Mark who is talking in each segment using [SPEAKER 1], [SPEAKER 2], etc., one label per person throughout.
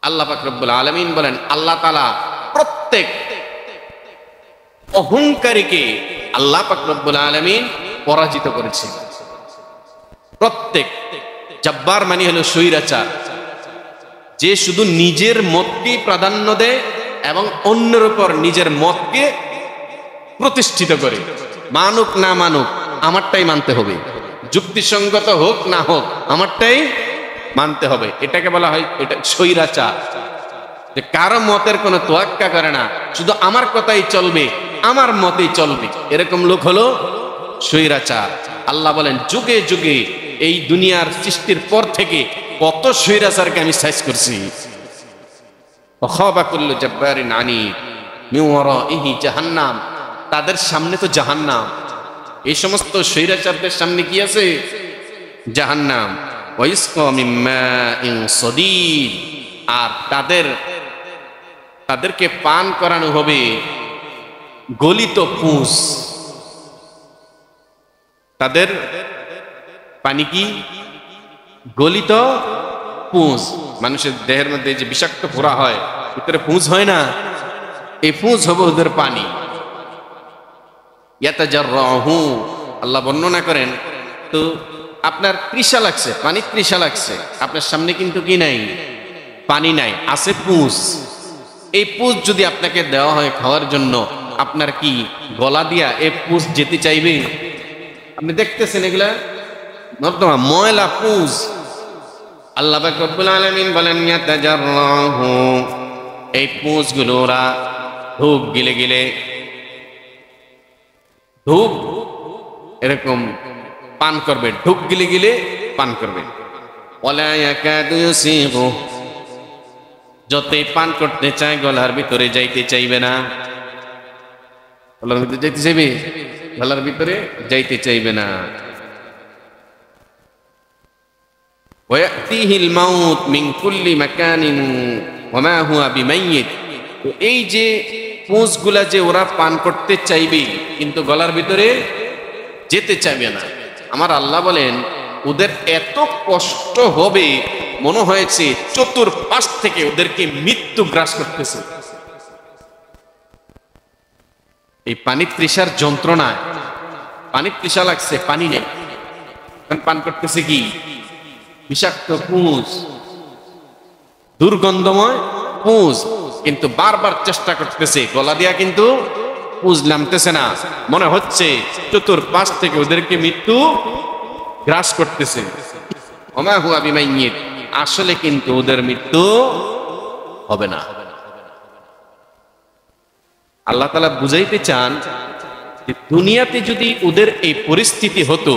[SPEAKER 1] আল্লাহ পাক রব্বুল আলামিন বলেন, আল্লাহ তাআলা প্রত্যেক অহংকারীকে আল্লাহ পাক রব্বুল আলামিন পরাজিত করেছেন। প্রত্যেক জব্বার মানে হলো স্বৈরাচার, যে শুধু নিজের মতকে প্রাধান্য দেয় এবং অন্যের উপর নিজের মতকে প্রতিষ্ঠিত করে। মানুক না মানুক আমারটাই মানতে হবে, যুক্তিসঙ্গত হোক না হোক আমারটাই মানতে হবে। এটাকে বলা হয় এটা স্বৈরাচার, যে কারো মতের কোনো তোয়াক্কা করে না, শুধু আমার কথাই চলবে, আমার মতেই চলবে, এরকম লোক হলো স্বৈরাচার। আল্লাহ বলেন, যুগে যুগে এই দুনিয়ার সৃষ্টির পর থেকে কত স্বৈরাচারকে আমি সাইজ করছি। ওয়াখাবা কুল্লু জাব্বারিন আনিদ মিন ওয়ারাইহি জাহান্নাম, তাদের সামনে তো জাহান্নাম। এই সমস্ত স্বৈরাচারদের সামনে কি আছে? জাহান্নাম। ওয়াইসকা মিন মাইন সাদীদ, আর তাদেরকে পান করানো হবে গলিত পুঁজ। তাদের পানি কি? গলিত পুঁজ। মানুষের দেহের মধ্যে যে বিষাক্ত ফোড়া হয়, ভিতরে পুঁজ হয় না, এই পুঁজ হবে ওদের পানি। ইয়াতাজাররাহু, আল্লাহ বর্ণনা করেন, তো আপনার তৃষা লাগছে, পানি তৃষা লাগছে, আপনার সামনে কিন্তু কি নাই? পানি নাই, আছে পুঁজ। এই পুঁজ যদি আপনাকে দেওয়া হয় খাওয়ার জন্য, আপনার কি গলা দিয়া এই পুঁজ যেতে চাইবে? আপনি দেখতেছেন এগুলা নর্দমা, ময়লা পুঁজ। আল্লাহ পাক রব্বুল আলামিন বলেন, ইয়াতাজাররাহু, এই পুঁজগুলো ওরা ঢোক গিলে গিলে, ঢোক এরকম পান করবে, ঢোক গিলে গিলে পান করবে। ওয়ালা ইয়াকাদু ইউসিগু, যতই পান করতে চায় গলার ভিতরে যাইতে চাইবে না। গলার ভিতরে যাইতে চাইবে? গলার ভিতরে যাইতে চাইবে না। ওয়ায়াতিহিল মাউত মিন কুল্লি মাকানিন ওয়া মা হুয়া বিমাইয়িত, তো এই যে পুঁজগুলা যে ওরা পান করতে চাইবে কিন্তু গলার ভিতরে যেতে চাইবে না, আমার আল্লাহ বলেন ওদের এত কষ্ট হবে, মনে হয়েছে চতুর্পাশ থেকে ওদেরকে মৃত্যু গ্রাস করতেছে। এই পানি তৃষার যন্ত্রণায়, পানি তৃষা লাগছে, পানি নেই, পান করতেছে কি? বিষাক্ত পুঁজ, দুর্গন্ধময় পুঁজ, কিন্তু বারবার চেষ্টা করতেছে গলা দিয়া, কিন্তু পুঁজ নামতেছে না। মনে হচ্ছে চতুর্পাশ থেকে ওদেরকে মৃত্যু গ্রাস করতেছে। ওমা হুয়া বিমাইয়িত, আসলে কিন্তু ওদের মৃত্যু হবে না। আল্লাহ তাআলা বুঝাইতে চান যে দুনিয়াতে যদি ওদের এই পরিস্থিতি হতো,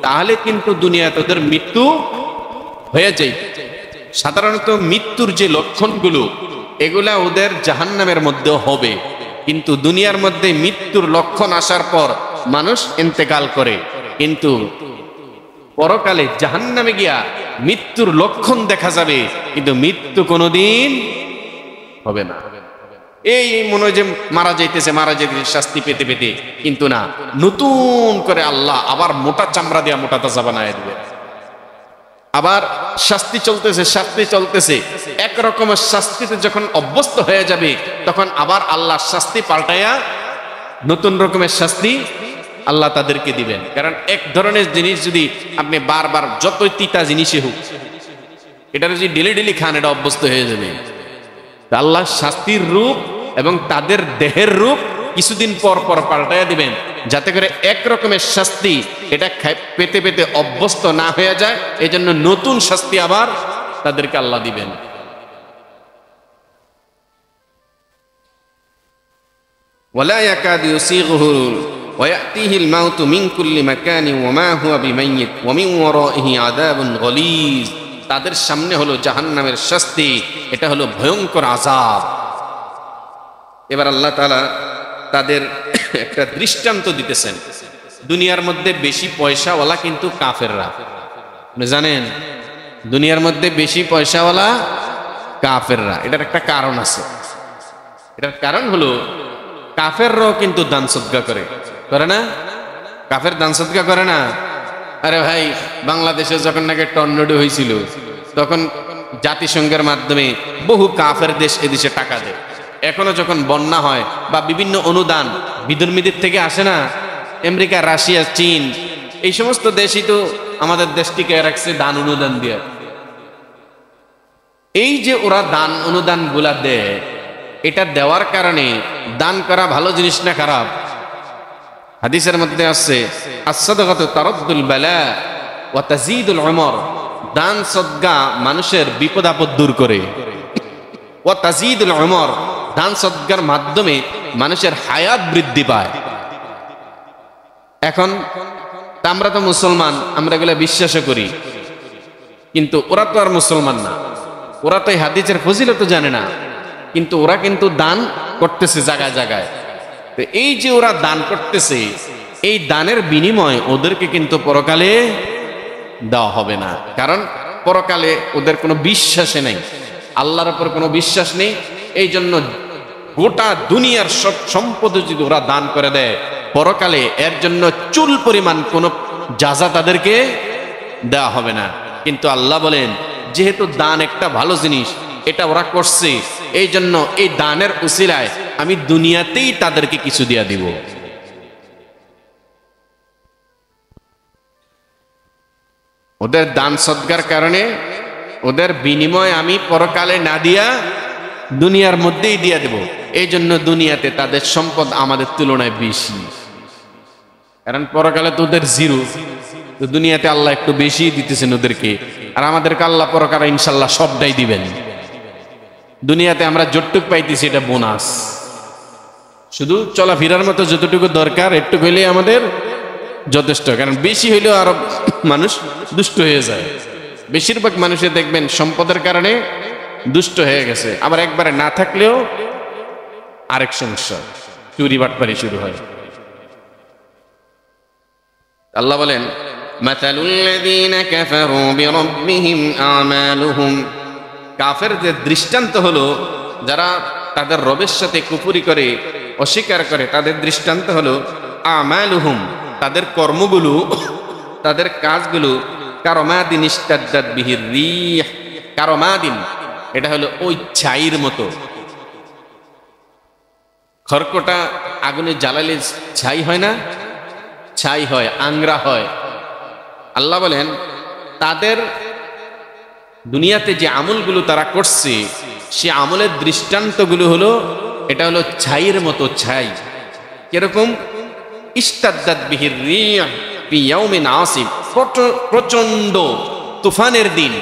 [SPEAKER 1] তাহলে কিন্তু দুনিয়াতে ওদের মৃত্যু হয়ে যাইত। সাধারণত মৃত্যুর যে লক্ষণগুলো, এগুলা ওদের জাহান্নামের মধ্যে হবে, কিন্তু দুনিয়ার মধ্যে মৃত্যুর লক্ষণ আসার পর মানুষ ইন্তেকাল করে, কিন্তু পরকালে জাহান্নামে গিয়া মৃত্যুর লক্ষণ দেখা যাবে, কিন্তু মৃত্যু কোনোদিন হবে না। এই মনে হয় যে মারা যাইতেছে শাস্তি পেতে পেতে, কিন্তু না, নতুন করে আল্লাহ আবার মোটা চামড়া দিয়া মোটা তাজা বানায় দিবে। আবার শাস্তি চলতেছে, একরকমের শাস্তিতে যখন অভ্যস্ত হয়ে যাবে, তখন আবার আল্লাহ শাস্তি পাল্টায়া নতুন রকমের শাস্তি আল্লাহ তাদেরকে দিবেন। কারণ এক ধরনের জিনিস যদি আপনি বারবার, যতই তিতা জিনিসই হোক, এটা যদি ডেলি ডেলি খান, এটা অভ্যস্ত হয়ে যাবে। আল্লাহ শাস্তির রূপ এবং তাদের দেহের রূপ কিছুদিন পর পর পাল্টাইয়া দিবেন, যাতে করে এক রকমের শাস্তি এটা পেতে পেতে অভ্যস্ত না হয়ে যায়। এই জন্য নতুন শাস্তি আবার তাদেরকে আল্লাহ দিবেন। ওয়ালা ইয়াকাদু ইউসিগুহু ওয়ায়াতিহিল মাউতু মিন কুল্লি মাকানিন ওয়া মা হুয়া বিমাইয়িত ওয়া মিন ওয়ারাইহি আযাবুন গলীজ, তাদের সামনে হলো জাহান্নামের শাস্তি, এটা হলো ভয়ঙ্কর আযাব। এবার আল্লাহ তাআলা তাদের একটা দৃষ্টান্ত দিতেছেন। দুনিয়ার মধ্যে বেশি পয়সাওয়ালা কিন্তু কাফেররা, আপনি জানেন দুনিয়ার মধ্যে বেশি পয়সাওয়ালা কাফেররা। এটার একটা কারণ আছে। এটার কারণ হলো কাফেররাও কিন্তু দান সদকা করে না? কাফের দান সদকা করে না? আরে ভাই, বাংলাদেশে যখন নাকি টর্নেডো হয়েছিল, তখন জাতিসংঘের মাধ্যমে বহু কাফের দেশ এদেশে টাকা দেয়। এখনো যখন বন্যা হয় বা বিভিন্ন অনুদান বিধর্মীদের থেকে আসে না, আমেরিকা, রাশিয়া, চীন, এই সমস্ত দেশই তো আমাদের দেশটিকে রাখছে দান অনুদান দিয়ে। এই যে ওরা দান অনুদান গুলা দেয়, এটা দেওয়ার কারণে দান করা ভালো জিনিস না খারাপ? হাদিসের মধ্যে আছে as-সাদাকাতু তারাদ্দুল বালা ওয়া তাজিদুল উমর, দান সদকা মানুষের বিপদ আপদ দূর করে। ওয়া তাজিদুল উমর, দান সদকার মাধ্যমে মানুষের হায়াত বৃদ্ধি পায়। এখন আমরা তো মুসলমান, আমরা এগুলো বিশ্বাস করি, কিন্তু ওরা তো আর মুসলমান না, ওরা তো এই হাদিসের ফজিলত জানে না, কিন্তু ওরা কিন্তু দান করতেছে জায়গায় জায়গায়। তো এই যে ওরা দান করতেছে, এই দানের বিনিময় ওদেরকে কিন্তু পরকালে দেওয়া হবে না, কারণ পরকালে ওদের কোনো বিশ্বাসে নেই, আল্লাহর উপর কোনো বিশ্বাস নেই। এই জন্য গোটা দুনিয়ার সব সম্পদ যদি ওরা দান করে দেয়, পরকালে এর জন্য চুল পরিমাণ কোনো জাযা তাদেরকে দেওয়া হবে না। কিন্তু আল্লাহ বলেন, যেহেতু দান একটা ভালো জিনিস, এটা ওরা করছে, এই জন্য এই দানের উসিলায় আমি দুনিয়াতেই তাদেরকে কিছু দিয়া দিব। ওদের দান সদকার কারণে ওদের বিনিময় আমি পরকালে না দিয়া দুনিয়ার মধ্যেই দিয়া দেব। এই জন্য দুনিয়াতে তাদের সম্পদ আমাদের তুলনায় বেশি, কারণ পরকালে তো ওদের জিরো, তো দুনিয়াতে আল্লাহ একটু বেশি দিতেছেন ওদেরকে, আর আমাদেরকে আল্লাহ পরকালে ইনশাল্লাহ সবটাই দিবেন। দুনিয়াতে আমরা যতটুক পাইতেছি এটা বোনাস, শুধু চলাফেরার মতো যতটুকু দরকার একটু হইলেই আমাদের যথেষ্ট, কারণ বেশি হইলেও আরো মানুষ দুষ্ট হয়ে যায়। বেশিরভাগ মানুষে দেখবেন সম্পদের কারণে দুষ্ট হয়ে গেছে, আবার একবারে না থাকলেও আরেক সমস্যা, চুরি বাটপারি শুরু হয়। আল্লাহ বলেন, মাতালুল লাযীনা কাফারু বিরাব্বিহিম আমালুহুম, কাফেরদের দৃষ্টান্ত হলো যারা তাদের রবের সাথে কুফরি করে, অস্বীকার করে, তাদের দৃষ্টান্ত হলো আমালুহুম, তাদের কর্মগুলো, তাদের কাজগুলো, কারমাদিন ইস্তাদ্দাত বিহির রিহ, কারমাদিন এটা হলো ওই ছাইর মতো। খড়কটা আগুনে জ্বালালে ছাই হয় না? ছাই হয়, আংরা হয়। আল্লাহ বলেন, তাদের দুনিয়াতে যে আমলগুলো তারা করছে, সে আমলের দৃষ্টান্তগুলো হলো, এটা হলো ছাইয়ের মতো। ছাই কিরকম? ইস্তাদ্দাত বিহির রিহ ফি ইয়াউমিন আসিফ, প্রচন্ড তুফানের দিন,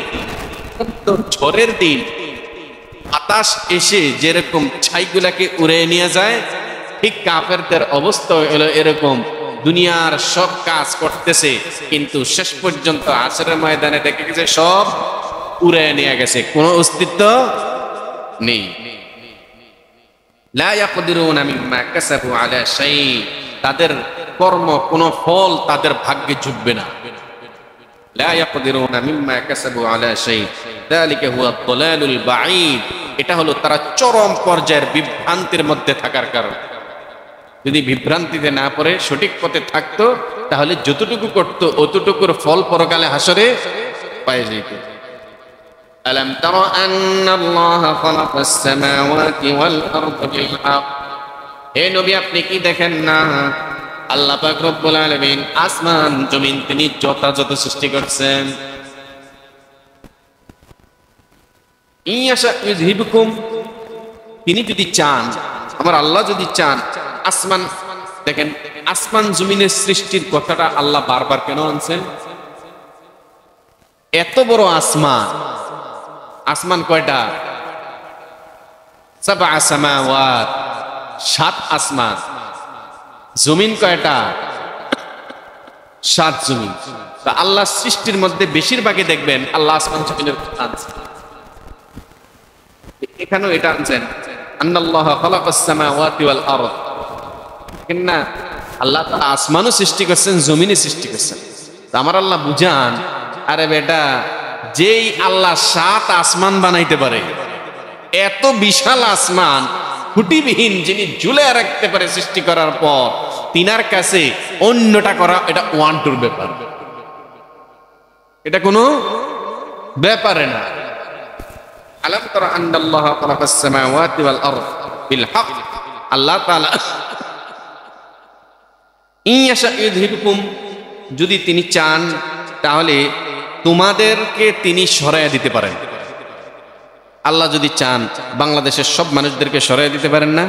[SPEAKER 1] ঝড়ের দিন বাতাস এসে যেরকম ছাইগুলাকে উড়ে নিয়ে যায়, ঠিক কাফেরদের অবস্থা হলো এরকম। দুনিয়ার সব কাজ করতেছে, কিন্তু শেষ পর্যন্ত আসরের ময়দানে দেখে গেছে সব উড়ে নিয়ে গেছে, কোনো অস্তিত্ব নেই। লা ইয়াকদিরুনা মিম্মা কাসাবু আলা শাই, তাদের কর্ম কোনো ফল তাদের ভাগ্যে জুটবে না। লা ইয়াকদিরুনা মিম্মা কাসাবু আলা শাই যালিকা হুয়া আদ-দালালুল বাঈদ, এটা হলো তারা চরম পর্যায়ের বিভ্রান্তির মধ্যে থাকার কারণ। যদি বিভ্রান্তিতে না পড়ে সঠিক পথে থাকতো, তাহলে যতটুকু করত অতটুকুর ফল পরকালে হাসরে পায়ে যেত। আলাম তারা আন্নাল্লাহা খালাকাস সামাওয়াতি ওয়াল আরদা বিল হক, হে নবী আপনি কি দেখেন না, আল্লাহ পাক রব্বুল আলামিন আসমান জমিন তিনি যথাযথ সৃষ্টি করছেন। ইয়াশা ইযহিবকুম, তিনি যদি চান, আমার আল্লাহ যদি চান, আসমান দেখেন, আসমান জমিনের সৃষ্টির কথাটা আল্লাহ বারবার কেন আনছেন? এত বড় আসমান, আসমান কয়টা? সাবআ সামাওয়াত, 7 আসমান। জমিন কয়টা? 7 জমিন। তা আল্লাহ সৃষ্টির মধ্যে বেশিরভাগই দেখবেন আল্লাহ আসমান জমিনের কথা আনছেন। এখানেও এটা আনছেন, আন্নাল্লাহা খালাকাস সামাওয়াতি ওয়াল আরদ, না আল্লাহ তাআলা আসমানও সৃষ্টি করছেন, জমিনে সৃষ্টি করছেন। তো আমার আল্লাহ বুঝান, আরে বেটা, যেই আল্লাহ 7 আসমান বানাইতে পারে, এত বিশাল আসমান খুঁটিবিহীন যিনি ঝুলে রাখতে পারে সৃষ্টি করার পর, তিনার কাছে অন্যটা করা এটা ওয়ান টুর ব্যাপার, এটা কোনো ব্যাপারে না। আলাম তারা আন্নাল্লাহা খালাকাস সামাওয়াতি ওয়াল আরদ বিল হক, আল্লাহ তাআলা ইয়াশা ইউযহিবকুম, যদি তিনি চান তাহলে তোমাদেরকে তিনি সরাইয়া দিতে পারেন। আল্লাহ যদি চান বাংলাদেশের সব মানুষদেরকে সরাইয়া দিতে পারেন না?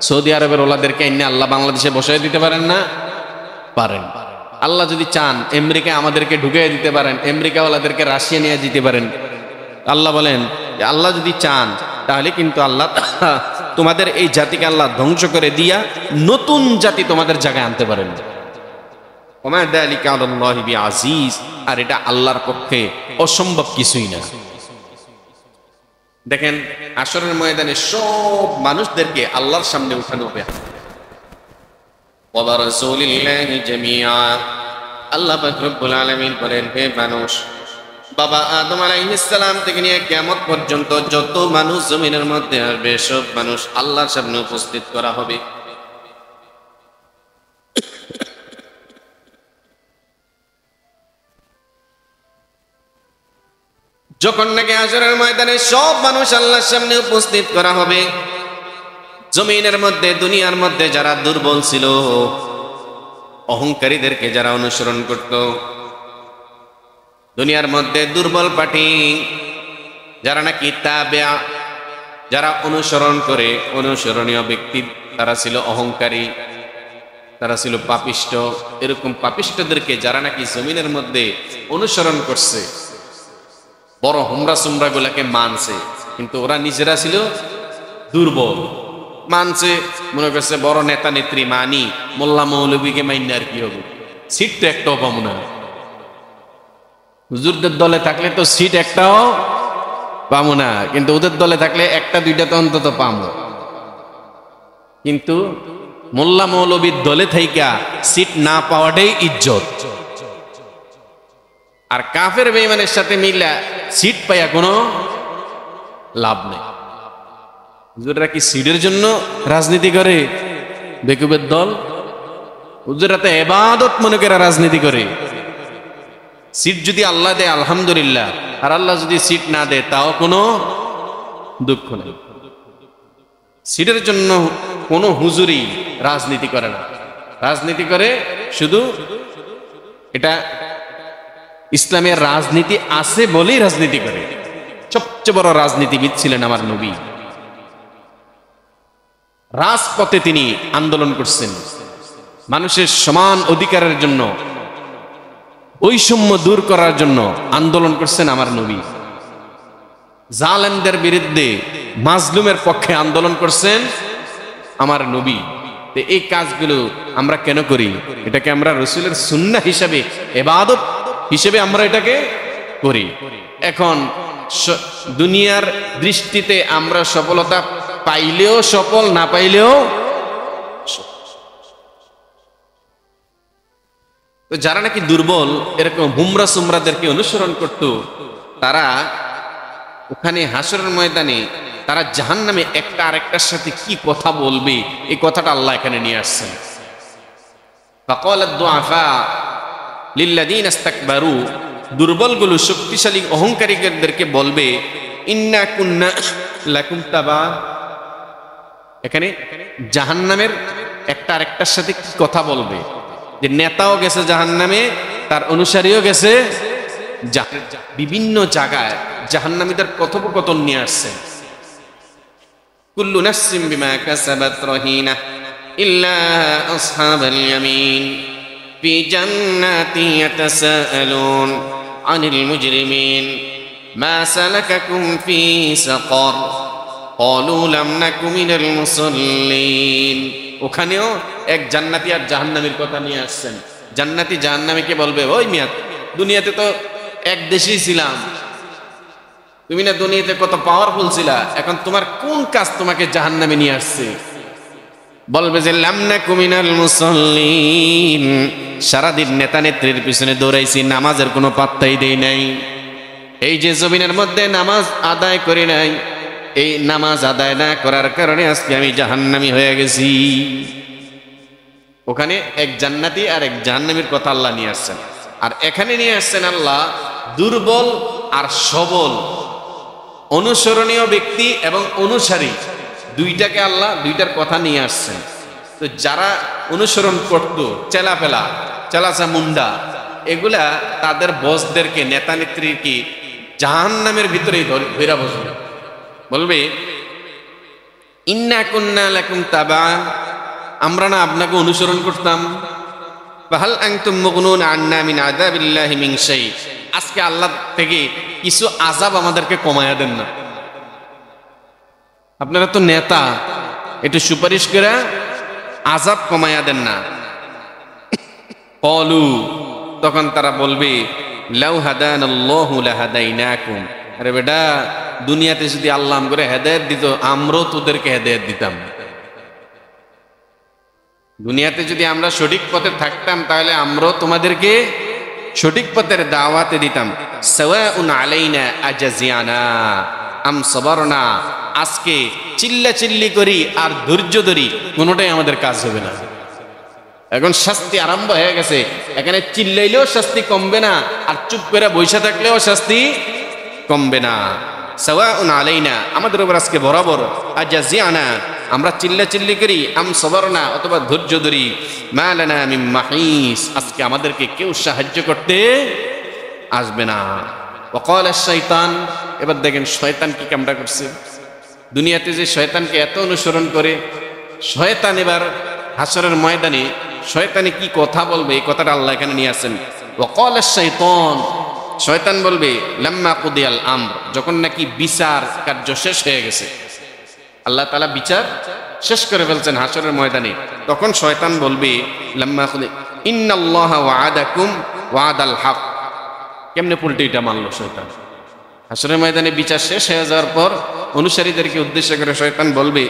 [SPEAKER 1] সৌদি আরবের ওলাদেরকে এনে আল্লাহ বাংলাদেশে বসাইয়া দিতে পারেন না? পারেন। আল্লাহ যদি চান আমেরিকা আমাদেরকে ঢুকিয়ে দিতে পারেন, আমেরিকা ওলাদেরকে রাশিয়া নিয়ে দিতে পারেন। আল্লাহ বলেন যে আল্লাহ যদি চান তাহলে কিন্তু আল্লাহ তোমাদের এই জাতিকে আল্লাহ ধ্বংস করে দিয়া নতুন জাতি তোমাদের জায়গায় আনতে পারেন। ওমা যালিকা আলাল্লাহি বিআজিজ, আর এটা আল্লাহর পক্ষে অসম্ভব কিছুই না। দেখেন হাশরের ময়দানে সব মানুষদেরকে আল্লাহর সামনে উঠানো হবে। ওয়া রাসূলিল্লাহি জামিআ, আল্লাহ পাক রব্বুল আলামিন বলেন, হে মানুষ, বাবা আদম আলাইহিস সালাম থেকে নিয়ে কিয়ামত পর্যন্ত যত মানুষ জমিনের মধ্যে আসবে সব মানুষ আল্লাহর সামনে উপস্থিত করা হবে। যখন নাকি হাশরের ময়দানে সব মানুষ আল্লাহর সামনে উপস্থিত করা হবে, জমিনের মধ্যে দুনিয়ার মধ্যে যারা দুর্বল ছিল, অহংকারীদেরকে যারা অনুসরণ করত, দুনিয়ার মধ্যে দুর্বল পার্টি যারা নাকি তাবেয়া, যারা অনুসরণ করে, অনুসরণীয় ব্যক্তি, তারা ছিল অহংকারী, তারা ছিল পাপিষ্ট। এরকম পাপিষ্টদেরকে যারা নাকি জমিনের মধ্যে অনুসরণ করছে, বড় হুমরা সুমরা গুলাকে মানছে, কিন্তু ওরা নিজেরা ছিল দুর্বল। মানছে, মনে করছে বড় নেতা নেত্রী মানি, মোল্লা মৌলবীকে মাইনে আর কি হবে, সিট তো একটাও পাবো না। হুজুরদের দলে থাকলে তো সিট একটাও পাবো না, কিন্তু ওদের দলে থাকলে একটা দুইটা তো অন্তত পাবো। কিন্তু মোল্লা মৌলবীর দলে থাইকা সিট না পাওয়াটাই ইজ্জত। আর কাফের বেঈমানের সাথে মিলা সিট পাইয়া কোনো লাভ নেই। হুজুররা কি সিটের জন্য রাজনীতি করে? বেকুবের দল। হুজুররা তো ইবাদত মনে করে রাজনীতি করে। সিট যদি আল্লাহ দেয় আলহামদুলিল্লাহ, আর আল্লাহ যদি সিট না দেয় তাও কোনো দুঃখ নেই। সিটের জন্য কোনো হুজুরই রাজনীতি করে না, রাজনীতি করে শুধু এটা ইসলামের রাজনীতি আছে বলেই রাজনীতি করে। সবচেয়ে বড় রাজনীতিবিদ ছিলেন আমার নবী। রাজপথে তিনি আন্দোলন করছেন, মানুষের সমান অধিকারের জন্য, বৈষম্য দূর করার জন্য আন্দোলন করছেন আমার নবী। জালেমদের বিরুদ্ধে, মাজলুমের পক্ষে আন্দোলন করছেন আমার নবী। এই কাজগুলো আমরা কেন করি? এটাকে আমরা রাসূলের সুন্নাহ হিসাবে, ইবাদত হিসেবে আমরা এটাকে করি। এখন দুনিয়ার দৃষ্টিতে আমরা সফলতা পাইলেও সফল, না পাইলেও। তো যারা নাকি দুর্বল, এরকম হুমরা সুমরাদেরকে অনুসরণ করত, তারা ওখানে হাশরের ময়দানে তারা জাহান্নামে একটা আরেকটার সাথে কি কথা বলবে, এই কথাটা আল্লাহ এখানে নিয়ে আসছেন। ফাকালাদ দুআফা লিল্লাযীনা ইসতাকবারু, দুর্বলগুলো শক্তিশালী অহংকারীদেরকে বলবে, ইন্না কুন্না লাকুম তাবা। এখানে জাহান্নামের একটা আরেকটার সাথে কি কথা বলবে, যে নেতাও গেছে জাহান্নামে, তার অনুসারীও গেছে। বিভিন্ন জায়গায় জাহান্নামীদের কথোপকথন নিয়ে আসছেন। কুল্লু নাফসিন বিমা কাসাবাত রহিনা ইল্লা আসহাবাল ইয়ামিন ফি জান্নাতি ইয়াতাসাআলুন আনিল মুজরিমিন মা সালাকাকুম ফি সাকার ক্বালু লাম নাকু মিনাল মুসাল্লিন। ওখানেও এক জান্নাতি আর জাহান্নামীর কথা নিয়ে আসছেন। জান্নাতি জাহান্নামীকে বলবে, ওই মিয়া, দুনিয়াতে তো এক দেশেই ছিলাম, তুমি না দুনিয়াতে কত পাওয়ারফুল ছিলা, এখন তোমার কোন কাজ তোমাকে জাহান্নামে নিয়ে আসছে? বলবে যে লাম নাকু মিনাল মুসাল্লিন, সারাদিন নেতা নেত্রীর পিছনে দৌড়াইছি, নামাজের কোনো পাত্তাই দেই নাই। এই যে জমিনের মধ্যে নামাজ আদায় করি নাই, এই নামাজ আদায় না করার কারণে আজকে আমি জাহান্নামী হয়ে গেছি। ওখানে এক জান্নাতি আর এক জাহান্নামীর কথা আল্লাহ নিয়ে আসছেন। আর এখানে নিয়ে আসছেন আল্লাহ দুর্বল আর সবল অনুসরণীয় ব্যক্তি এবং অনুসারী দুইটাকে আল্লাহ দুইটার কথা নিয়ে আসছেন। তো যারা অনুসরণ করত চেলাপেলা চালাচা মুন্ডা এগুলা তাদের বসদেরকে নেতা নেত্রীকে জাহান্নামের ভিতরেই ধরে বসবে, বলবে ইন্না কুন্না লাকুম তাবা, আমরা না আপনাকে অনুসরণ করতাম, ফাহাল আনতুম মুগনুন আন্না মিন আযাবিল্লাহি মিন শাই, আজকে আল্লাহ থেকে কিছু আযাব আমাদেরকে কমায়া দেন না, আপনারা তো নেতা, একটু সুপারিশ করে আযাব কমায়া দেন না। ক্বালু, তখন তারা বলবে লাউ হাদানাল্লাহু লাহাদাইনাকুম, আরে বেটা দুনিয়াতে যদি আল্লাহ করে হেদায়েত দিত আমরাও তোদেরকে হেদায়েত দিতাম, দুনিয়াতে যদি আমরা সঠিক পথে থাকতাম তাহলে আমরাও তোমাদেরকে সঠিক পথের দাওয়াতে দিতাম। সাওয়াউন আলাইনা আজাজিয়ানা আম সাবারনা, আজকে চিল্লা চিল্লি করি আর ধৈর্য ধরি কোনোটাই আমাদের কাজ হবে না। এখন শাস্তি আরম্ভ হয়ে গেছে, এখানে চিল্লাইলেও শাস্তি কমবে না আর চুপ করে বসে থাকলেও শাস্তি কমবে না। সাওয়াউন আলাইনা, আমাদের উপর আজকে বরাবর, আজাজিয়ানা, আমরা চিল্লা চিল্লি করি, আম সাবারনা, অথবা ধৈর্য ধরি, মা লানা মিন মাহিস, আজকে আমাদেরকে কেউ সাহায্য করতে আসবে না। ওয়াকাল আশ-শাইতান, এবার দেখেন শয়তান কি কামটা করছে। দুনিয়াতে যে শয়তানকে এত অনুসরণ করে, শয়তান এবার হাসরের ময়দানে শয়তানে কি কথা বলবে, এই কথাটা আল্লাহ এখানে নিয়ে আসেন। ওয়াকাল আশ-শাইতান, শয়তান বলবে লাম্মা কুদিয়াল আমর, যখন নাকি বিচার কার্য শেষ হয়ে গেছে, আল্লাহ তাআলা বিচার শেষ করে ফেলছেন হাসরের ময়দানে, তখন শয়তান বলবে লাম্মা কুদি ইন্নাল্লাহা ওয়া'আদাকুম ওয়া'দাল হক। কেমনে পুলটি এটা মানলো শয়তান? হাসরের ময়দানে বিচার শেষ হয়ে যাওয়ার পর অনুসারীদেরকে উদ্দেশ্য করে শয়তান বলবে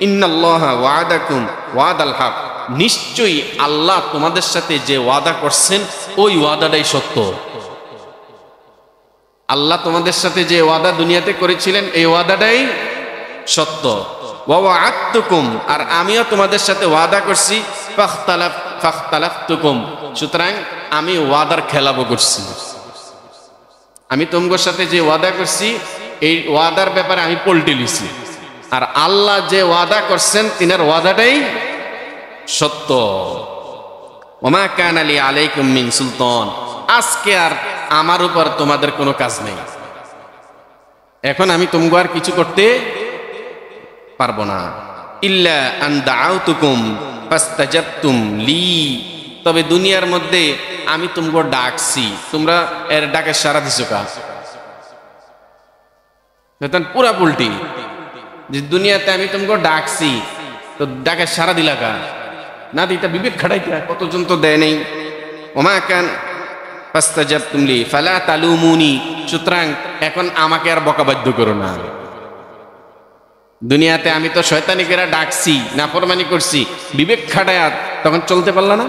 [SPEAKER 1] ইন্নাল্লাহা ওয়া'আদাকুম ওয়া'দাল হক, নিশ্চয়ই আল্লাহ তোমাদের সাথে যে ওয়াদা করছেন ওই ওয়াদাটাই সত্য। আল্লাহ তোমাদের সাথে যে ওয়াদা দুনিয়াতে করেছিলেন এই ওয়াদাটাই সত্য। ওয়া ওয়া'আদতুকুম, আর আমিও তোমাদের সাথে ওয়াদা করছি, ফাখতালাফতুকুম, সুতরাং আমি ওয়াদার খেলাফও করছি। আমি তোমাদের সাথে যে ওয়াদা করছি এই ওয়াদার ব্যাপারে আমি পল্টি লিছি, আর আল্লাহ যে ওয়াদা করছেন তিনার ওয়াদাটাই সত্য। ওমা কানা লি আলাইকুম মিন সুলতান, আজকে আর আমার উপর তোমাদের কোনো কাজ নেই, এখন আমি তোমাকে আর কিছু করতে পারবো না। ইল্লা আন দাআউতুকুম ফাস্তাজাবতুম লি, তবে দুনিয়ার মধ্যে আমি তোমাকে ডাকছি, তোমরা এর ডাকে সাড়া দিছো কা? শয়তান পুরা উল্টি, যে দুনিয়াতে আমি তোমাকে ডাকছি তো ডাকে সাড়া দিলা কা? না দিতা বিবেক খাটাইতা, কতজন তো দেয় নেই। ওমা কান ফাস্তাজাবতুম লি ফালা তালুমুনি, সুতরাং এখন আমাকে আর বকাবাধ্য করো না। দুনিয়াতে আমি তো শয়তানিকেরা ডাকছি, নাফরমানি করছি, বিবেক খাটায়া তখন চলতে পারলা না,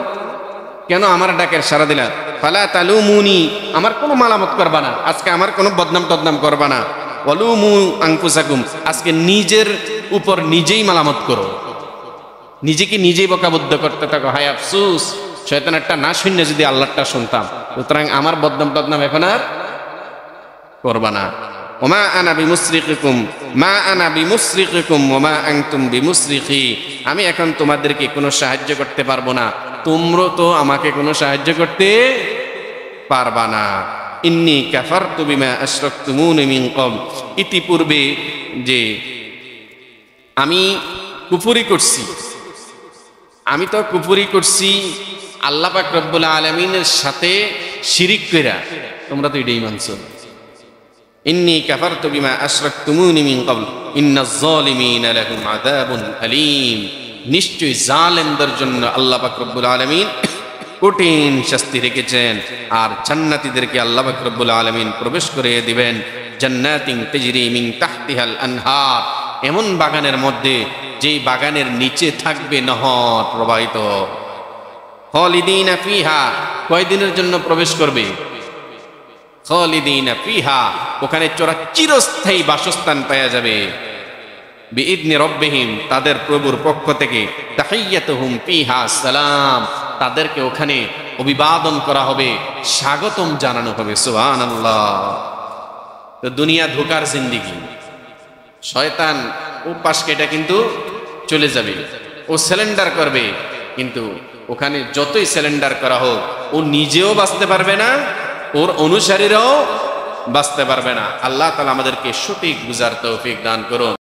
[SPEAKER 1] কেন আমার ডাকের সাড়া দিলা? ফালা তালুমুনি, আমার কোনো মালামত করবা না, আজকে আমার কোনো বদনাম টদনাম করবা না। ওয়ালুমু আনফুসাকুম, আজকে নিজের উপর নিজেই মালামত করো, নিজেকে নিজেই বকাবদ্ধ করতে থাকো। হায় আফসুস, শয়তানেরটা না শুনলে যদি আল্লাহরটা শুনতাম, সুতরাং আমার বদনাম টদনাম এখন আর করবা না। ওমা আনা বিমুসরিকিকুম মা আনা বিমুসরিকিকুম ওমা আনতুম বিমুসরিকি, আমি এখন তোমাদেরকে কোনো সাহায্য করতে পারবো না, তোমরা তো আমাকে কোনো সাহায্য করতে পারবা না। ইন্নী কাফারতু বিমা আশরাকতুমুনি মিন ক্বাবল, ইতিপূর্বে যে আমি কুফরি করছি, আমি তো কুফরি করছি আল্লাহ পাক রব্বুল আলামিনের সাথে শিরিক কইরা, তোমরা তো এটাই মানছো। ইন্নী কাফারতু বিমা আশরাকতুমুনি মিন ক্বাবল ইন্নাজ যালিমিনা লাহুম আযাবুন আলীম, নিশ্চয়ই জালেমদের জন্য আল্লাহ পাক রব্বুল আলামিন কঠিন শাস্তি রেখেছেন, আর জান্নাতীদেরকে আল্লাহ পাক রব্বুল আলামিন প্রবেশ করিয়ে দিবেন জান্নাতিন তাজরি মিন তাহতিহাল আনহার, এমন বাগানের মধ্যে যেই বাগানের নিচে থাকবে নহর প্রবাহিত। খালিদিনা ফিহা, কয়দিনের জন্য প্রবেশ করবে? খালিদিনা ফিহা, ওখানে চোরা চিরস্থায়ী বাসস্থান পাওয়া যাবে। বিইذনি রব্বিহিম, তাদের প্রভুর পক্ষ থেকে। তাহিয়াতুহুম ফিহা সালাম, তাদেরকে ওখানে অভিবাদন করা হবে, স্বাগতম জানানো হবে। সুবহানাল্লাহ। তো দুনিয়া ধোকার জিন্দিগি, শয়তান ও পাশ কেটে কিন্তু চলে যাবে, ও সিলিন্ডার করবে, কিন্তু ওখানে যতই সিলিন্ডার করা হোক ও নিজেও বাঁচতে পারবে না, ওর অনুসারীরাও বাঁচতে পারবে না। আল্লাহ তাআলা আমাদেরকে সঠিক বুঝার তৌফিক দান করুন।